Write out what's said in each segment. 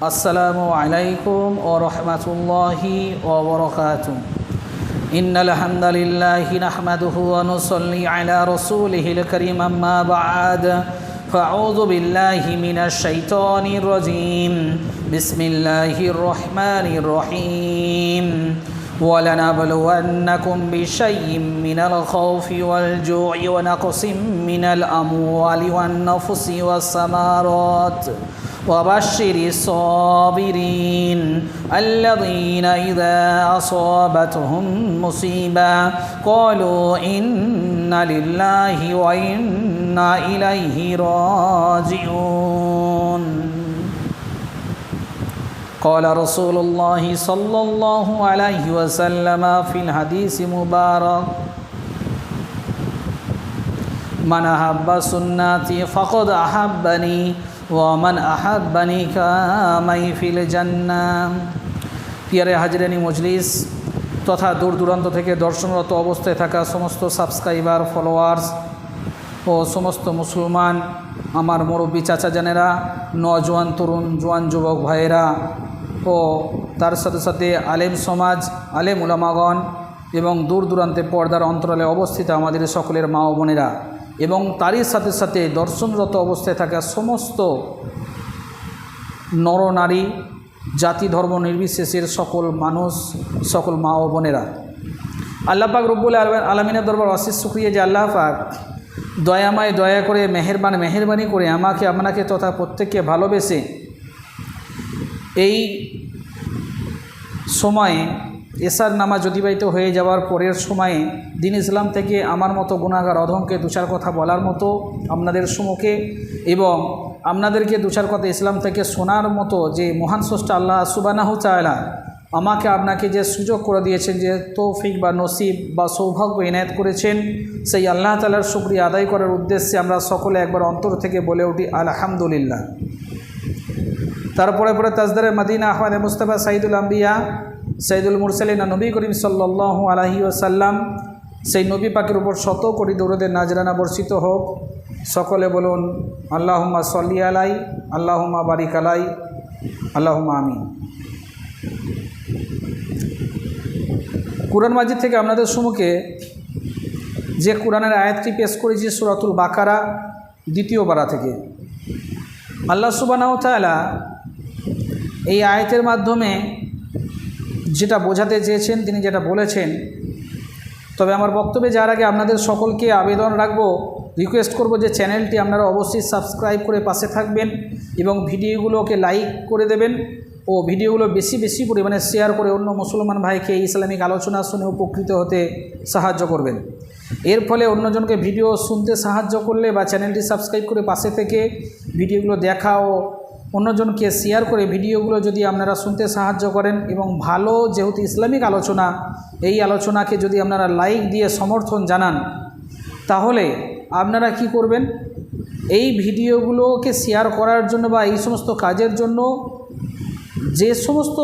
আসসালামু আলাইকুম ওয়া রাহমাতুল্লাহি ওয়া বারাকাতুহু। ইন্নাল হামদালিল্লাহি নাহমাদুহু ওয়া নুসাল্লি আলা রাসূলিহিল কারীম, আম্মা বা'দ। ফাআউযু বিল্লাহি মিনাশ শাইতানির রাজীম। বিসমিল্লাহির রহমানির রহিম। وَلَنَبْلُوَنَّكُمْ بِشَيْءٍ مِّنَ الْخَوْفِ وَالْجُوعِ وَنَقْصٍ مِّنَ الْأَمْوَالِ وَالنَّفْسِ وَالثَّمَرَاتِ وَبَشِّرِ الصَّابِرِينَ الَّذِينَ إِذَا أَصَابَتْهُم مُّصِيبَةٌ قَالُوا إِنَّا لِلَّهِ وَإِنَّا إِلَيْهِ راجعون. قال رسول الله صلى الله عليه وسلم في الحديث المبارك: من أحب سنتي فقد أحبني ومن أحبني كمي في الجنة. পিয়ারে হাজিরানি মজলিস তথা দূর দূরান্ত থেকে দর্শনরত অবস্থায় থাকা সমস্ত সাবস্ক্রাইবার, ফলোয়ার্স ও সমস্ত মুসলমান, আমার মুরব্বী চাচা জানেরা, নওজোয়ান তরুণ জোয়ান যুবক ভাইয়েরা ও তার সাথে সাথে আলেম সমাজ, আলেম উলামাগণ এবং দূর দূরান্তে পর্দার অন্তরালে অবস্থিত আমাদের সকলের মা ও বোনেরা এবং তারই সাথে সাথে দর্শনরত অবস্থায় থাকা সমস্ত নরনারী, জাতি ধর্ম নির্বিশেষের সকল মানুষ, সকল মা ও বোনেরা, আল্লাহ পাক রব্বুল আলামিনের দরবার অশেষ শুকরিয়া যে আল্লাহ পাক দয়াময় দয়া করে মেহেরবানি করে আমাকে, আপনাকে তথা প্রত্যেককে ভালোবেসে এই সময়ে এশার নামাজ অতিবাহিত হয়ে যাওয়ার পরের সময়ে দ্বীন ইসলাম থেকে আমার মতো গুনাহগার অধমকে দুচার কথা বলার মতো আপনাদের সম্মুখে এবং আপনাদেরকে দুচার কথা ইসলাম থেকে শোনার মতো যে মহান স্রষ্টা আল্লাহ সুবহানাহু তাআলা আমাকে আপনাকে যে সুযোগ করে দিয়েছেন, যে তৌফিক বা নসিব বা সৌভাগ্য এনায়েত করেছেন, সেই আল্লাহ তাআলার শুকরিয়া আদায় করার উদ্দেশ্যে আমরা সকলে একবার অন্তর থেকে বলে উঠি আলহামদুলিল্লাহ। তারপরে তাজদারে মদিনা আহমদ মুস্তাফা সাইদুল আম্বিয়া সাইদুল মুরসালিন নবী করিম সাল্লাল্লাহু আলাইহি ওয়াসাল্লাম, সেই নবী পাকের উপর শত কোটি দরুদের নাজরানা বর্ষিত হোক। সকলে বলুন আল্লাহুম্মা সাল্লি আলাই, আল্লাহুম্মা বারিক আলাই, আল্লাহুম্মা আমিন। কুরআন মাজিদ থেকে আপনাদের সম্মুখে যে কুরআনের আয়াতটি পেশ করেছি সূরাতুল বাকারা ২য় পারা থেকে। আল্লাহ সুবহানাহু তাআলা এই আয়াতের মাধ্যমে যেটা বোঝাতে চেয়েছেন, তিনি যেটা বলেছেন, তবে আমার বক্তব্যে যাওয়ার আগে আপনাদের সকলকে আবেদন রাখবো, রিকোয়েস্ট করব যে চ্যানেলটি আপনারা অবশ্যই সাবস্ক্রাইব করে পাশে থাকবেন এবং ভিডিওগুলোকে লাইক করে দেবেন ও ভিডিওগুলো বেশি পরিমাণে শেয়ার করে অন্য মুসলমান ভাইকে এই ইসলামিক আলোচনা শুনে উপকৃত হতে সাহায্য করবেন। এর ফলে অন্যজনকে ভিডিও শুনতে সাহায্য করলে বা চ্যানেলটি সাবস্ক্রাইব করে পাশে থেকে ভিডিওগুলো দেখা ও অন্যজনকে শেয়ার করে ভিডিওগুলো যদি আপনারা শুনতে সাহায্য করেন এবং ভালো যেহেতু ইসলামিক আলোচনা, এই আলোচনাকে যদি আপনারা লাইক দিয়ে সমর্থন জানান, তাহলে আপনারা কি করবেন, এই ভিডিওগুলোকে শেয়ার করার জন্য বা এই সমস্ত কাজের জন্য যে সমস্ত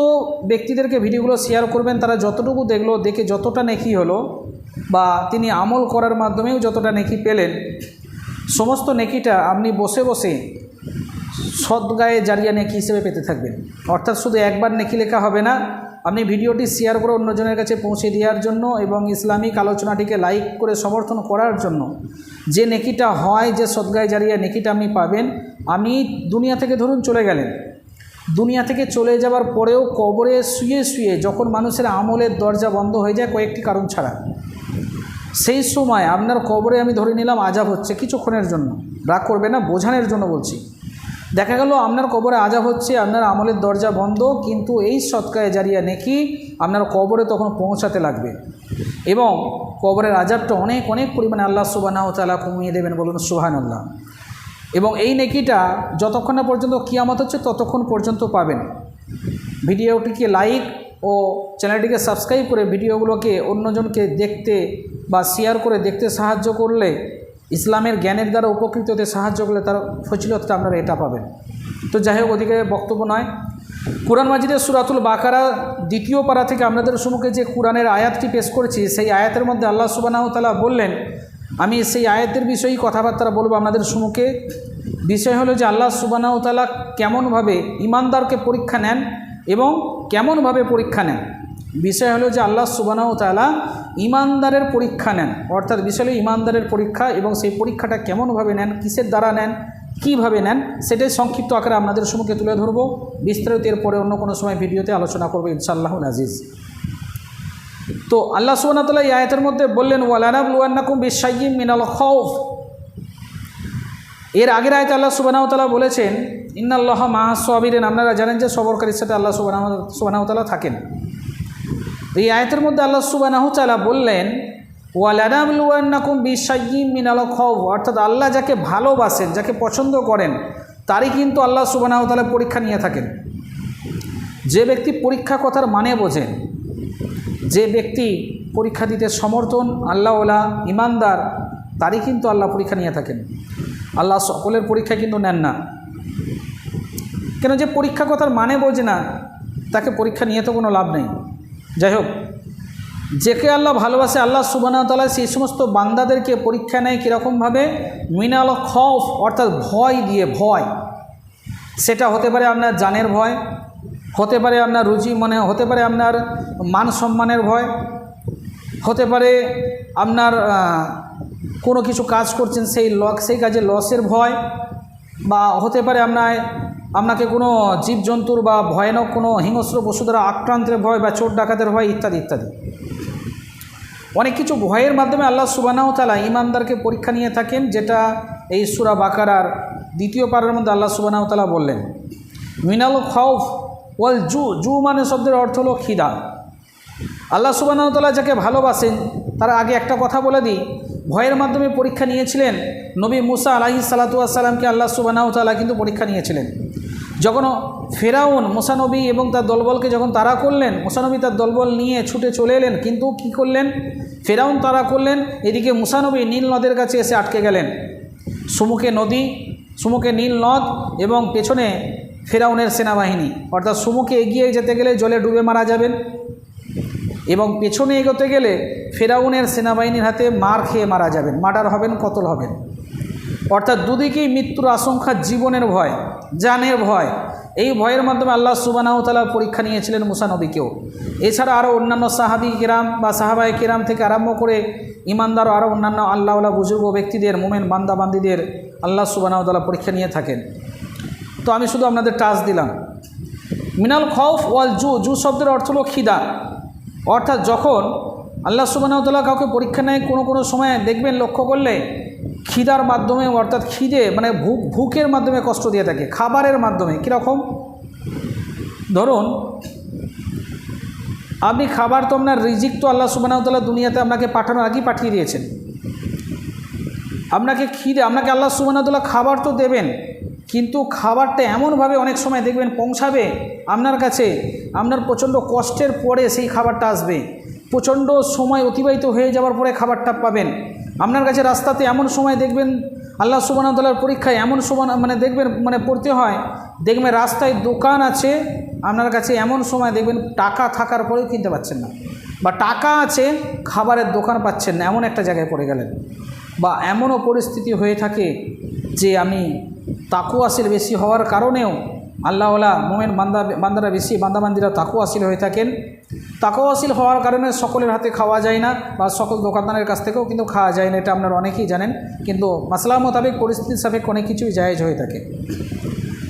ব্যক্তিদেরকে ভিডিওগুলো শেয়ার করবেন তারা যতটুকু দেখলো, দেখে যতটা নেকি হলো বা তিনি আমল করার মাধ্যমেও যতটা নেকি পেলেন, সমস্ত নেকিটা আপনি বসে বসে সদগায়ে জারিয়া নেকি হিসেবে পেতে থাকবেন। অর্থাৎ শুধু একবার নেকি লেখা হবে না, আপনি ভিডিওটি শেয়ার করে অন্যজনের কাছে পৌঁছে দেওয়ার জন্য এবং ইসলামিক আলোচনাটিকে লাইক করে সমর্থন করার জন্য যে নেকিটা হয়, যে সদগায়ে জারিয়া নেকিটা আপনি পাবেন, আপনি দুনিয়া থেকে ধরুন চলে গেলেন, দুনিয়া থেকে চলে যাওয়ার পরেও কবরে শুয়ে যখন মানুষের আমলের দরজা বন্ধ হয়ে যায় কয়েকটি কারণ ছাড়া, সেই সময় আপনার কবরে আমি ধরে নিলাম আযাব হচ্ছে কিছুক্ষণের জন্য, রাগ করবে না, বোঝানোর জন্য বলছি। দেখা গেল আপনার কবরে আযাব হচ্ছে, আপনার আমলের দরজা বন্ধ, কিন্তু এই সদকায়ে জারিয়া নেকি আপনার কবরে তখন পৌঁছাতে লাগবে এবং কবরের আযাবটা অনেক পরিমাণে আল্লাহ সুবহানাহু তাআলা কমিয়ে দেবেন, বলুন সুবহানাল্লাহ। এবং এই নেকিটা যতক্ষণ না পর্যন্ত কিয়ামত হচ্ছে ততক্ষণ পর্যন্ত পাবেন। ভিডিওটিকে লাইক ও চ্যানেলটিকে সাবস্ক্রাইব করে ভিডিওগুলোকে অন্যজনকে দেখতে বা শেয়ার করে দেখতে সাহায্য করলে, ইসলামের জ্ঞানের দ্বারা উপকৃত হতে সাহায্য করলে তার ফজিলতটা আপনারা এটা পাবেন। তো যাই হোক, ওদিকে বক্তব্য নয়। কুরআন মাজিদের সূরাতুল বাকারা ২য় পারা থেকে আপনাদের সম্মুখে যে কুরআনের আয়াতটি পেশ করেছি, সেই আয়াতের মধ্যে আল্লাহ সুবহানাহু তাআলা বললেন, আমি সেই আয়াতের বিষয়েই কথাবার্তা বলবো আপনাদের সম্মুখে। বিষয় হলো যে আল্লাহ সুবহানাহু ওয়া তাআলা কেমনভাবে ইমানদারকে পরীক্ষা নেন এবং কেমনভাবে পরীক্ষা নেন। বিষয় হলো যে আল্লাহ সুবহানাহু ওয়া তাআলা ইমানদারের পরীক্ষা নেন, অর্থাৎ বিষয় হলো ইমানদারের পরীক্ষা, এবং সেই পরীক্ষাটা কেমনভাবে নেন, কিসের দ্বারা নেন, কীভাবে নেন, সেটাই সংক্ষিপ্ত আকারে আপনাদের সম্মুখে তুলে ধরব। বিস্তারিত এরপরে অন্য কোনো সময় ভিডিওতে আলোচনা করবো ইনশাআল্লাহুল আজিজ। তো আল্লাহ সুবহানাহু ওয়া তাআলা এই আয়াতের মধ্যে বললেন ওয়ালানাবলুওয়ান্নাকুম বিশাইয়্যিম মিনাল খাউফ। এর আগের আয়াতে আল্লাহ সুবহানাহু ওয়া তাআলা বলেছেন ইন্নাল্লাহা মাআস সাবিরিন। আপনারা জানেন যে সবরকারীর সাথে আল্লাহ সুবহানাহু ওয়া তাআলা থাকেন। এই আয়াতের মধ্যে আল্লাহ সুবহানাহু ওয়া তাআলা বললেন ওয়ালানাবলুওয়ান্নাকুম বিশাইয়্যিম মিনাল খাউফ, অর্থাৎ আল্লাহ যাকে ভালোবাসেন, যাকে পছন্দ করেন, তারই কিন্তু আল্লাহ সুবহানাহু ওয়া তাআলা পরীক্ষা নিয়ে থাকেন। যে ব্যক্তি পরীক্ষা কথার মানে বোঝেন, যে ব্যক্তি পরীক্ষা দিতে সমর্থন, আল্লাহওয়ালা ইমানদার, তারই কিন্তু আল্লাহ পরীক্ষা নিয়ে থাকেন। আল্লাহ সকলের পরীক্ষা কিন্তু নেন না। কেন? যে পরীক্ষা কথার মানে বোঝে না, তাকে পরীক্ষা নিয়ে তো কোনো লাভ নেই। যাই হোক, যেকে আল্লাহ ভালোবাসে, আল্লাহ সুবহানাহু ওয়া তাআলা সেই সমস্ত বান্দাদেরকে পরীক্ষা নেয় কীরকমভাবে? মিনাল খৌফ, অর্থাৎ ভয় দিয়ে। ভয় সেটা হতে পারে আপনার জানের ভয়, হতে পারে আপনার রুজি মনে, হতে পারে আপনার মান সম্মানের ভয়, হতে পারে আপনার কোনো কিছু কাজ করছেন সেই কাজে লসের ভয়, বা হতে পারে আপনাকে কোনো জীবজন্তুর বা ভয়ানক কোনো হিংস্র পশু দ্বারা আক্রান্তের ভয়, বা চোর ডাকাতের ভয়, ইত্যাদি ইত্যাদি। অনেক কিছু ভয়ের মাধ্যমে আল্লাহ সুবহানাহু ওয়া তাআলা ঈমানদারকে পরীক্ষা নিয়ে থাকেন, যেটা এই সূরা বাকারার 2 পারার মধ্যে আল্লাহ সুবহানাহু ওয়া তাআলা বললেন মিনাল খাউফ ওয়াল জু মানে শব্দের অর্থ হলো খিদা। আল্লাহ সুবহানাহু ওয়া তাআলা যাকে ভালোবাসেন, তার আগে একটা কথা বলে দিই, ভয়ের মাধ্যমে পরীক্ষা নিয়েছিলেন নবী মুসা আলাইহিস সালাতু ওয়াস সালামকে। আল্লাহ সুবহানাহু ওয়া তাআলা কিন্তু পরীক্ষা নিয়েছিলেন যখন ফেরাউন মুসা নবী এবং তার দলবলকে যখন তাড়া করলেন। মুসা নবী তার দলবল নিয়ে ছুটে চলে এলেন, কিন্তু কি করলেন? ফেরাউন তাড়া করলেন, এদিকে মুসা নবী নীল নদের কাছে এসে আটকে গেলেন। সুমুখে নদী, সুমুখে নীল নদ, এবং পেছনে ফেরাউনের সেনাবাহিনী। অর্থাৎ সুমুখে এগিয়ে যেতে গেলে জলে ডুবে মারা যাবেন, এবং পেছনে এগোতে গেলে ফেরাউনের সেনাবাহিনীর হাতে মার খেয়ে মারা যাবেন, মার্ডার হবেন, কতল হবেন। অর্থাৎ দুদিকেই মৃত্যুর আশঙ্কা, জীবনের ভয়, জানের ভয়। এই ভয়ের মাধ্যমে আল্লাহ সুবহানাহু ওয়া তাআলা পরীক্ষা নিয়েছিলেন মুসা নবীকেও। এছাড়া আরও অন্যান্য সাহাবী কিরাম বা সাহাবায়ে কিরাম থেকে আরম্ভ করে ইমানদার আরও অন্যান্য আল্লাহওয়ালা বুজুর্গ ব্যক্তিদের, মোমেন বান্দাবান্দিদের আল্লাহ সুবহানাহু ওয়া তাআলা পরীক্ষা নিয়ে থাকেন। তো আমি শুধু আপনাদের টাচ দিলাম। মিনাল খাউফ ওয়াল জু শব্দের অর্থ হলো খিদা। অর্থাৎ যখন আল্লাহ সুবহানাহু ওয়া তাআলা কাউকে পরীক্ষা নেয়, কোনো সময় দেখবেন, লক্ষ্য করলে খিদার মাধ্যমে, অর্থাৎ খিদে মানে ভুকের মাধ্যমে কষ্ট দিয়ে থাকে, খাবারের মাধ্যমে। কীরকম? ধরুন আপনি খাবার, তো আপনার রিজিক তো আল্লাহ সুবহানাহু ওয়া তাআলা দুনিয়াতে আপনাকে পাঠানোর আগেই পাঠিয়ে দিয়েছেন। আপনাকে আল্লাহ সুবহানাহু ওয়া তাআলা খাবার তো দেবেন, কিন্তু খাবারটা এমনভাবে অনেক সময় দেখবেন পৌঁছাবে আপনার কাছে, আপনার প্রচণ্ড কষ্টের পরে সেই খাবারটা আসবে, প্রচণ্ড সময় অতিবাহিত হয়ে যাওয়ার পরে খাবারটা পাবেন আপনার কাছে। রাস্তাতে এমন সময় দেখবেন আল্লাহ সুবহানাহু ওয়া তাআলার পরীক্ষায় এমন সময় দেখবেন পড়তে হয়, দেখবেন রাস্তায় দোকান আছে আপনার কাছে, এমন সময় দেখবেন টাকা থাকার পরেও কিনতে পাচ্ছেন না, বা টাকা আছে খাবারের দোকান পাচ্ছেন না, এমন একটা জায়গায় পড়ে গেলেন। বা এমনও পরিস্থিতি হয়ে থাকে যে আমি তাকওয়াশীল বেশি হওয়ার কারণেও আল্লাহওয়ালা মোমেন বান্দারা বেশি, বান্দাবান্দিরা তাকওয়াশীল হয়ে থাকেন। তাকওয়াশীল হওয়ার কারণে সকলের হাতে খাওয়া যায় না, বা সকল দোকানদারের কাছ থেকেও কিন্তু খাওয়া যায় না, এটা আপনারা অনেকেই জানেন। কিন্তু মাসলা মোতাবেক, পরিস্থিতির সাপেক্ষে অনেক কিছুই জায়েজ হয়ে থাকে।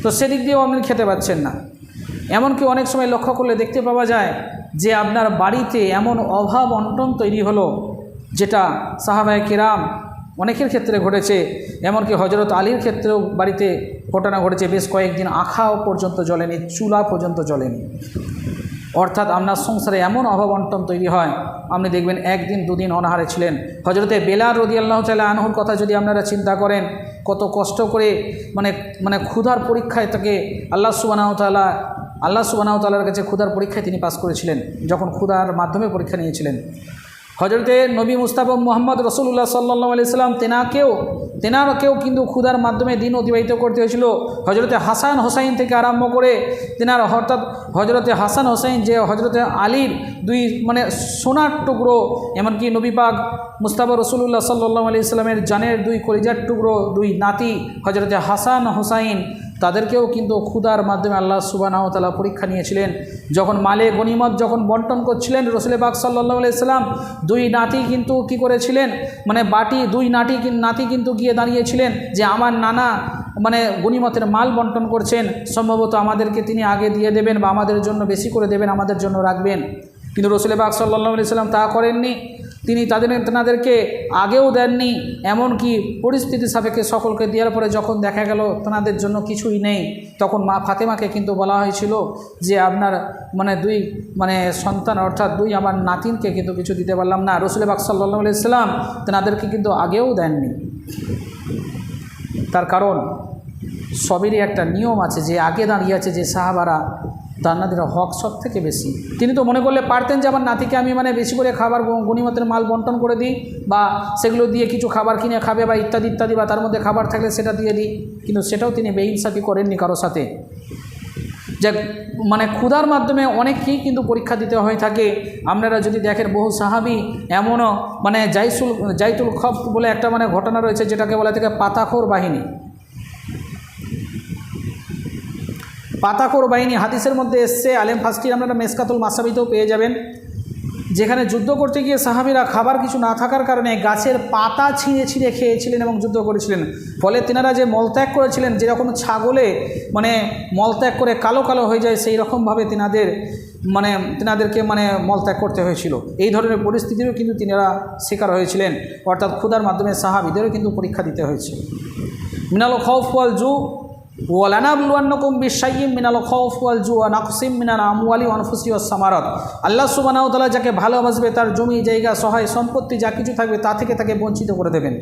তো সেদিক দিয়েও আপনি খেতে পাচ্ছেন না। এমনকি অনেক সময় লক্ষ্য করলে দেখতে পাওয়া যায় যে আপনার বাড়িতে এমন অভাব অনটন তৈরি হলো, যেটা সাহাবায়ে কিরাম অনেকের ক্ষেত্রে ঘটেছে। এমনকি হযরত আলীর ক্ষেত্রেও বাড়িতে ঘটনা ঘটেছে, বেশ কয়েকদিন আখাও পর্যন্ত জ্বলেনি, চুলা পর্যন্ত জ্বলেনি। অর্থাৎ আপনার সংসারে এমন অভাব অনটন তৈরি হয়, আপনি দেখবেন একদিন দুদিন অনাহারে ছিলেন। হযরতে বেলাল রাদিয়াল্লাহু তাআলা আনহুর কথা যদি আপনারা চিন্তা করেন, কত কষ্ট করে মানে ক্ষুধার পরীক্ষায় তাকে আল্লাহ সুবহানাহু ওয়া তাআলার কাছে ক্ষুধার পরীক্ষায় তিনি পাস করেছিলেন, যখন ক্ষুধার মাধ্যমে পরীক্ষা নিয়েছিলেন। হযরতে নবী মুস্তাফা মুহাম্মদ রাসূলুল্লাহ সাল্লাল্লাহু আলাইহি সাল্লাম তেনারকেও কিন্তু ক্ষুধার মাধ্যমে দিন অতিবাহিত করতে হয়েছিল। হযরতে হাসান হোসাইন থেকে আরম্ভ করে অর্থাৎ হযরতে হাসান হোসাইন যে হযরতে আলীর দুই সোনার টুকরো, এমনকি নবী পাক মুস্তাফা রাসূলুল্লাহ সাল্লাল্লাহু আলাইহি সাল্লামের জানের দুই কলিজার টুকরো, দুই নাতি হযরতে হাসান হোসাইন, তাদেরকেও কিন্তু ক্ষুধার মাধ্যমে আল্লাহ সুবহানাহু ওয়া তাআলা পরীক্ষা নিয়েছিলেন। যখন মালে গনিমত যখন বন্টন করছিলেন, রাসূল পাক সাল্লাল্লাহু আলাইহি সাল্লাম দুই নাতি কিন্তু কি করেছিলেন, মানে দুই নাতি কিন্তু গিয়ে দাঁড়িয়েছিলেন যে আমার নানা মানে গনিমতের মাল বন্টন করছেন, সম্ভবত আমাদেরকে তিনি আগে দিয়ে দেবেন বা আমাদের জন্য বেশি করে দেবেন, আমাদের জন্য রাখবেন। কিন্তু রাসূল পাক সাল্লাল্লাহু আলাইহি সাল্লাম তা করেননি। তিনি তাদেরকে আগেও দেননি, এমনকি পরিস্থিতি সাপেক্ষে সকলকে দেওয়ার পরে যখন দেখা গেল তাদের জন্য কিছুই নেই, তখন মা ফাতেমাকে কিন্তু বলা হয়েছিল যে আপনার দুই সন্তান অর্থাৎ দুই আমার নাতিনকে কিন্তু কিছু দিতে পারলাম না। রাসূল পাক সাল্লাল্লাহু আলাইহি সাল্লাম তাদেরকে কিন্তু আগেও দেননি। তার কারণ সবেরই একটা নিয়ম আছে, যে আগে দাঁড়িয়ে আছে যে সাহাবারা, তাদের হক সব থেকে বেশি। তিনি তো মনে করলে পারতেন যে আমার নাতিকে আমি বেশি করে খাবার গনিমতের মাল বন্টন করে দিই, বা সেগুলো দিয়ে কিছু খাবার কিনে খাবে বা ইত্যাদি ইত্যাদি, বা তার মধ্যে খাবার থাকলে সেটা দিয়ে দিই, কিন্তু সেটাও তিনি বেইনসাফি করেননি কারো সাথে। যে ক্ষুধার মাধ্যমে অনেককেই কিন্তু পরীক্ষা দিতে হয়ে থাকে। আপনারা যদি দেখেন বহু সাহাবি এমনও জাইতুল খফ বলে একটা ঘটনা রয়েছে, যেটাকে বলা থেকে পাতাখোর বাহিনী। পাতাখোর বাহিনী হাদিসের মধ্যে এসছে, আলেম ফাস্টির আপনারা মেসকাতুল মাসাবিতেও পেয়ে যাবেন, যেখানে যুদ্ধ করতে গিয়ে সাহাবীরা খাবার কিছু না থাকার কারণে গাছের পাতা ছিঁড়ে ছিঁড়ে খেয়েছিলেন এবং যুদ্ধ করেছিলেন। ফলে তিনারা যে মলত্যাগ করেছিলেন, যেরকম ছাগলে মলত্যাগ করে কালো কালো হয়ে যায়, সেই রকমভাবে তিনাদেরকে মলত্যাগ করতে হয়েছিল। এই ধরনের পরিস্থিতিরও কিন্তু তিনারা শিকার হয়েছিলেন, অর্থাৎ ক্ষুধার মাধ্যমে সাহাবীদেরও কিন্তু পরীক্ষা দিতে হয়েছে। মিনাল খাউফ ওয়াল জু ওয়ালানাবলুয়ান্নাকুম বিশাইয়্যিম মিনাল খাউফ ওয়াল জু ওয়া নাকসিম মিনাল আমওয়ালি ওয়া আনফুসি ওয়াস সামারাত। আল্লাহ সুবহানাহু ওয়া তাআলা যাকে ভালোবাসবে তার জমি জায়গা সহায় সম্পত্তি যা কিছু থাকবে তা থেকে তাকে বঞ্চিত করে দেবেন,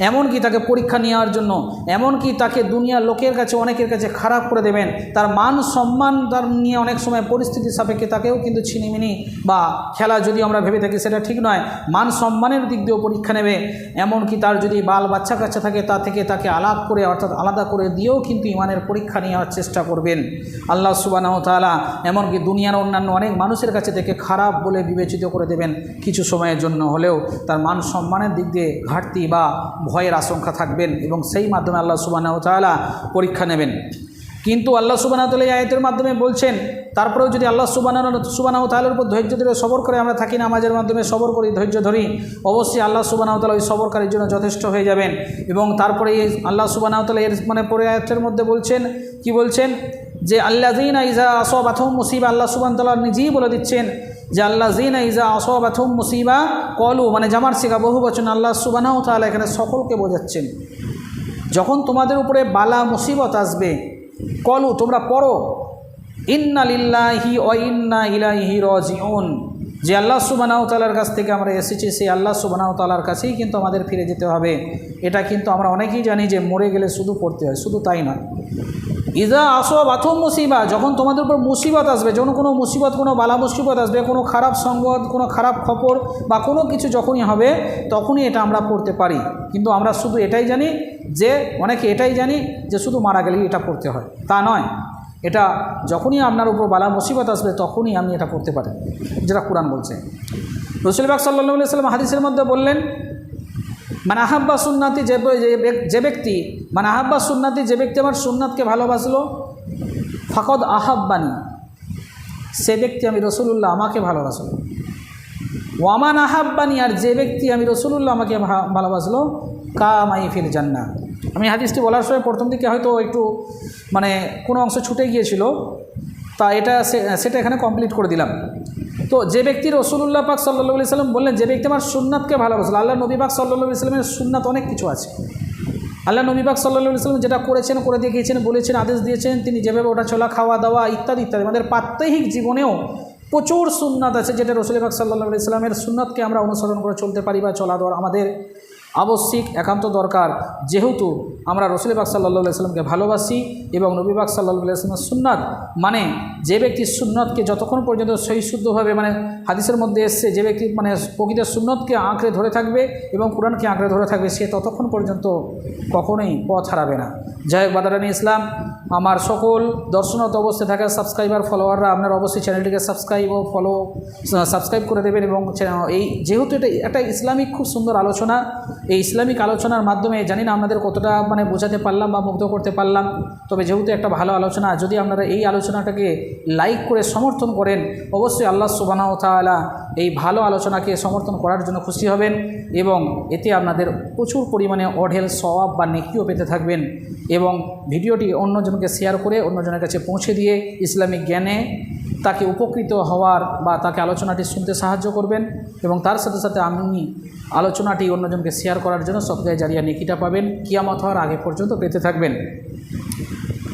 এমনকি তাকে পরীক্ষা নেওয়ার জন্য, এমনকি তাকে দুনিয়ার লোকের কাছে অনেকের কাছে খারাপ করে দেবেন। তার মান সম্মান তার নিয়ে অনেক সময় পরিস্থিতির সাপেক্ষে তাকেও কিন্তু ছিনিমিনি বা খেলা যদি আমরা ভেবে থাকি সেটা ঠিক নয়, মান সম্মানের দিক দিয়েও পরীক্ষা নেবে। এমনকি তার যদি বাচ্চা কাচ্চা থাকে তা থেকে তাকে আলাদা করে দিয়েও কিন্তু ইমানের পরীক্ষা নেওয়ার চেষ্টা করবেন আল্লাহ সুবহানাহু ওয়া তাআলা। এমনকি দুনিয়ার অন্যান্য অনেক মানুষের কাছে থেকে খারাপ বলে বিবেচিত করে দেবেন কিছু সময়ের জন্য হলেও, তার মান সম্মানের দিক দিয়ে ঘাটতি বা ভয়ের আশঙ্কা থাকবেন, এবং সেই মাধ্যমে আল্লাহ সুবহানাহু ওয়া তাআলা পরীক্ষা নেবেন। কিন্তু আল্লাহ সুবহানাহু ওয়া তাআলা এই আয়াতের মাধ্যমে বলছেন, তারপরেও যদি আল্লাহ সুবহানাহু ওয়া তাআলার উপর ধৈর্য ধরে সবর করে আমরা থাকি, নামাজের মাধ্যমে সবর করি, ধৈর্য ধরি, অবশ্যই আল্লাহ সুবহানাহু ওয়া তাআলা ওই সবরকারীর জন্য যথেষ্ট হয়ে যাবেন। এবং তারপরে আল্লাহ সুবহানাহু ওয়া তাআলা এর পরে আয়াতের মধ্যে বলছেন, কি বলছেন, যে আল্লাযীনা ইযা আসাবাতহুম মুসিবা, আল্লাহ সুবহানাহু ওয়া তাআলা নিজেই বলে দিচ্ছেন যে আল্লাযীনা ইযা আসাবাতহুম মুসিবা ক্বালু, জামার সিগা বহু বচন, আল্লাহ সুবহানাহু ওয়া তাআলা এখানে সকলকে বোঝাচ্ছেন। যখন তোমাদের উপরে বালা মুসিবত আসবে, ক্বালু তোমরা পড়ো, ইন্না লিল্লাহি ওয়া ইন্না ইলাইহি রাজিউন, যে আল্লাহ সুবহানাহু ওয়া তাআলার কাছ থেকে আমরা এসেছি, সেই আল্লাহ সুবহানাহু ওয়া তাআলার কাছেই কিন্তু আমাদের ফিরে যেতে হবে। এটা কিন্তু আমরা অনেকেই জানি যে মরে গেলে শুধু পড়তে হয়, শুধু তাই নয়। ইজা আসাবাতহুম মুসিবা, যখন তোমাদের উপর মুসিবত আসবে, যখন কোনো মুসিবত, কোনো বালা মুসিবত আসবে, কোনো খারাপ সংবাদ, কোনো খারাপ খবর বা কোনো কিছু যখনই হবে, তখনই এটা আমরা পড়তে পারি। কিন্তু আমরা শুধু এটাই জানি যে, অনেকে এটাই জানি যে শুধু মারা গেলেই এটা পড়তে হয়, তা নয়। এটা যখনই আপনার উপর বালা মুসিবত আসবে তখনই আপনি এটা পড়তে পারেন, যেটা কোরআন বলছে। রাসূল পাক সাল্লাল্লাহু আলাইহি ওয়াসাল্লাম হাদিসের মধ্যে বললেন, মানে আহাব্বা সুন্নাতি, যে ব্যক্তি আমার সুন্নাতকে ভালোবাসলো, ফাকদ আহাব্বানি, সে ব্যক্তি আমি রাসূলুল্লাহ আমাকে ভালোবাসলো। ওয়ামান আহাব্বানি, আর যে ব্যক্তি আমি রাসূলুল্লাহ আমাকে ভালোবাসলো, কামাই ফিল জান্নাহ। আমি হাদিসটি বলার সময় প্রথম দিকে হয়তো একটু কোনো অংশ ছুটে গিয়েছিল, তা সেটা এখানে কমপ্লিট করে দিলাম। তো যে ব্যক্তি রাসূলুল্লাহ পাক সাল্লাল্লাহু আলাইহি সাল্লাম বললেন, যে ব্যক্তি আমার সুন্নাতকে ভালোবাসলো, আল্লাহ নবী পাক সাল্লাল্লাহু আলাইহি সাল্লামের সুন্নাত অনেক কিছু আছে। আল্লাহ নবী পাক সাল্লাল্লাহু আলাইহি সাল্লাম যেটা করেছেন, করে দেখিয়েছেন, বলেছেন, আদেশ দিয়েছেন, তিনি যেভাবে ওটা চলা, খাওয়া দাওয়া ইত্যাদি ইত্যাদি, আমাদের প্রাত্যহিক জীবনেও প্রচুর সুন্নাত আছে, যেটা রাসূল পাক সাল্লাল্লাহু আলাইহি সাল্লামের সুন্নাতকে আমরা অনুসরণ করে চলতে পারি বা চলা দেওয়া আমাদের আবশ্যিক, একান্ত দরকার। যেহেতু আমরা রাসূল পাক সাল্লাল্লাহু আলাইহি সাল্লামকে ভালোবাসি এবং নবী পাক সাল্লাল্লাহু আলাইহি সাল্লামের সুন্নাত, যে ব্যক্তি সুন্নাতকে যতক্ষণ পর্যন্ত সহিশুদ্ধভাবে, হাদিসের মধ্যে এসছে, যে ব্যক্তি প্রকৃত সুন্নাতকে আঁকড়ে ধরে থাকবে এবং কোরআনকে আঁকড়ে ধরে থাকবে, সে ততক্ষণ পর্যন্ত কখনোই পথ হারাবে না। যাই হোক বাদারানি ইসলাম, আমার সকল দর্শনত অবস্থায় থাকা সাবস্ক্রাইবার ফলোয়াররা আপনারা অবশ্যই চ্যানেলটিকে সাবস্ক্রাইব করে দেবেন। এবং যেহেতু এটা একটা ইসলামিক খুব সুন্দর আলোচনা, এই ইসলামিক আলোচনার মাধ্যমে জানি না আপনাদের কতটা মানে বোঝাতে পারলাম বা মুগ্ধ করতে পারলাম। তবে যেহেতু একটা ভালো আলোচনা, যদি আপনারা এই আলোচনাটাকে লাইক করে সমর্থন করেন, অবশ্যই আল্লাহ সুবহানাহু ওয়া তাআলা এই ভালো আলোচনাকে সমর্থন করার জন্য খুশি হবেন এবং এতে আপনাদের প্রচুর পরিমাণে অঢেল সওয়াব বা নেকিও পেতে থাকবেন। এবং ভিডিওটি অন্যজনকে শেয়ার করে অন্যজনের কাছে পৌঁছে দিয়ে ইসলামিক জ্ঞানে তাকে উপকৃত হওয়ার বা তাকে আলোচনাটি শুনতে সাহায্য করবেন এবং তার সাথে সাথে আপনি আলোচনাটি অন্যজনকে শেয়ার করার জন্য সদকায়ে জারিয়া নেকিটা পাবেন, কিয়ামত হওয়ার আগে পর্যন্ত পেতে থাকবেন।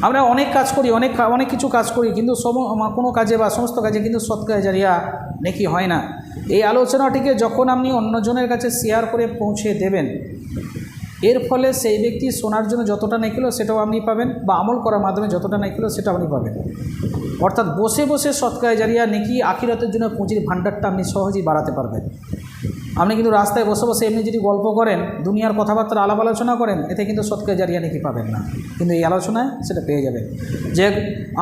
আমরা অনেক কাজ করি, অনেক কিছু কাজ করি, কিন্তু কোনো কাজে বা সমস্ত কাজে কিন্তু সদকায়ে জারিয়া নেকি হয় না। এই আলোচনাটিকে যখন আপনি অন্যজনের কাছে শেয়ার করে পৌঁছে দেবেন, এর ফলে সেই ব্যক্তি শোনার জন্য যতটা নেকি হলো সেটাও আপনি পাবেন, বা আমল করার মাধ্যমে যতটা নেকি হলো সেটাও আপনি পাবেন। অর্থাৎ বসে বসে সদকায়ে জারিয়া নেকি আখিরাতের জন্য পুঁজির ভাণ্ডারটা আপনি সহজেই বাড়াতে পারবেন। আপনি কিন্তু রাস্তায় বসে বসে এমনি যদি গল্প করেন, দুনিয়ার কথাবার্তা আলাপ আলোচনা করেন, এতে কিন্তু সদকায়ে জারিয়া নেকি পাবেন না, কিন্তু এই আলোচনায় সেটা পেয়ে যাবেন। যে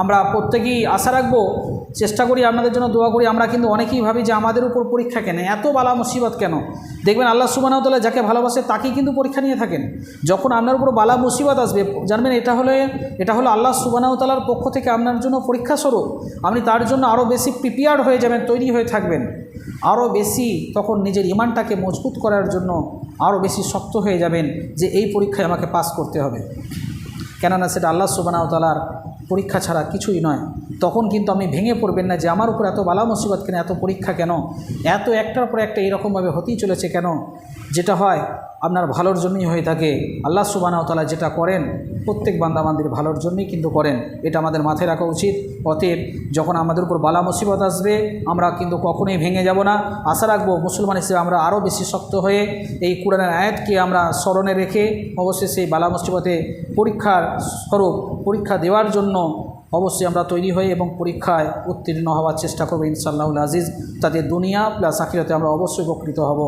আমরা প্রত্যেকেই আশা রাখবো, চেষ্টা করি, আপনাদের জন্য দোয়া করি। আমরা কিন্তু অনেকেই ভাবি যে আমাদের উপর পরীক্ষা কেন, এত বালা মুসিবত কেন। দেখবেন আল্লাহ সুবহানাহু ওয়া তাআলা যাকে ভালোবাসে তাকেই কিন্তু পরীক্ষা নিয়ে থাকেন। যখন আপনার উপর বালা মুসিবত আসবে, জানবেন এটা হলো আল্লাহ সুবহানাহু ওয়া তাআলার পক্ষ থেকে আপনার জন্য পরীক্ষা স্বরূপ। আপনি তার জন্য আরও বেশি প্রিপেয়ার্ড হয়ে যাবেন, তৈরি হয়ে থাকবেন, আরও বেশি তখন নিজের ঈমানটাকে মজবুত করার জন্য আরও বেশি শক্ত হয়ে যাবেন যে এই পরীক্ষায় আমাকে পাস করতে হবে, কেননা সেটা আল্লাহ সুবহানাহু ওয়া তাআলার পরীক্ষা ছাড়া কিছুই নয়। তখন কিন্তু আপনি ভেঙে পড়বেন না যে আমার উপর এত বালা মুসিবত কেন, এত পরীক্ষা কেন, এত একটার পর একটা এরকমভাবে হতেই চলেছে কেন। যেটা হয় আপনার ভালোর জন্যই হয়ে থাকে। আল্লাহ সুবহানাহু ওয়া তাআলা যেটা করেন প্রত্যেক বান্দাবান্দির ভালোর জন্যই কিন্তু করেন, এটা আমাদের মাথায় রাখা উচিত। অতএব যখন আমাদের উপর বালা মুসিবত আসবে, আমরা কিন্তু কখনোই ভেঙে যাব না। আশা রাখবো মুসলমান হিসেবে আমরা আরও বেশি শক্ত হয়ে এই কোরআনের আয়াতকে আমরা স্মরণে রেখে অবশ্যই সেই বালা মুসিবতে পরীক্ষার স্বরূপ পরীক্ষা দেওয়ার জন্য অবশ্যই আমরা তৈরি হই এবং পরীক্ষায় উত্তীর্ণ হওয়ার চেষ্টা করবো ইনশাআল্লাহুল আজিজ। তাতে দুনিয়া প্লাস আখিরাতে আমরা অবশ্যই উপকৃত হব।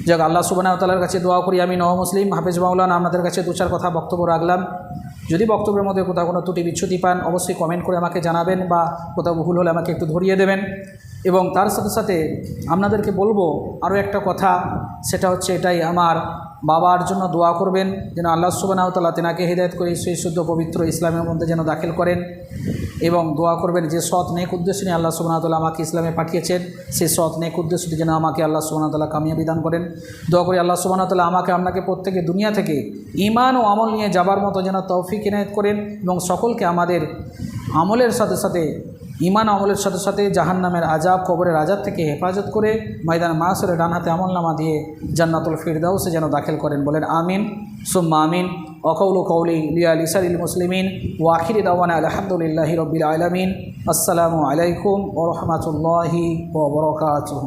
যাক, আল্লাহ সুবহানাহু ওয়া তাআলার কাছে দোয়া করি। আমি মুসলিম হাফেজ মাওলানা আপনাদের কাছে দু চার কথা বক্তব্য রাখলাম। যদি বক্তব্যের মধ্যে কোথাও কোনো ত্রুটি বিচ্যুতি পান, অবশ্যই কমেন্ট করে আমাকে জানাবেন, বা কোথাও ভুল হলে আমাকে একটু ধরিয়ে দেবেন। এবং তার সাথে সাথে আপনাদেরকে বলবো আরও একটা কথা, সেটা হচ্ছে এটাই, আমার বাবার জন্য দোয়া করবেন যেন আল্লাহ সুবহানাহু ওয়া তাআলা তেনাকে হিদায়াত করে সেই শুদ্ধ পবিত্র ইসলামের মধ্যে যেন দাখিল করেন, এবং দোয়া করবেন যে সৎ নেক উদ্দেশ্য নিয়ে আল্লাহ সুবহানাহু ওয়া তাআলা আমাকে ইসলামে পাঠিয়েছেন, সেই সৎ নেক উদ্দেশ্যটি যেন আমাকে আল্লাহ সুবহানাহু ওয়া তাআলা কামিয়াবি দান করেন। দোয়া করি আল্লাহ সুবহানাহু ওয়া তাআলা আমাকে আপনাকে প্রত্যেকে দুনিয়া থেকে ঈমান ও আমল নিয়ে যাবার মতো যেন তৌফিক ইনায়েত করেন, এবং সকলকে আমাদের আমলের সাথে সাথে ঈমান আমলের সাথে সাথে জাহান্নামের আযাব, কবরের আযাব থেকে হেফাজত করে ময়দান মাহশরে ডান হাতে আমলনামা দিয়ে জান্নাতুল ফিরদাউসে যেন দাখিল করেন। বলেন আমিন সুম্মা আমিন। ওয়াকাউলু কওলি লিসারিল মুসলিমিন ওয়া আখিরি দাওয়ানা আলহামদুলিল্লাহি রাব্বিল আলামিন। আসসালামু আলাইকুম ওয়া রাহমাতুল্লাহি ওয়া বারাকাতুহু।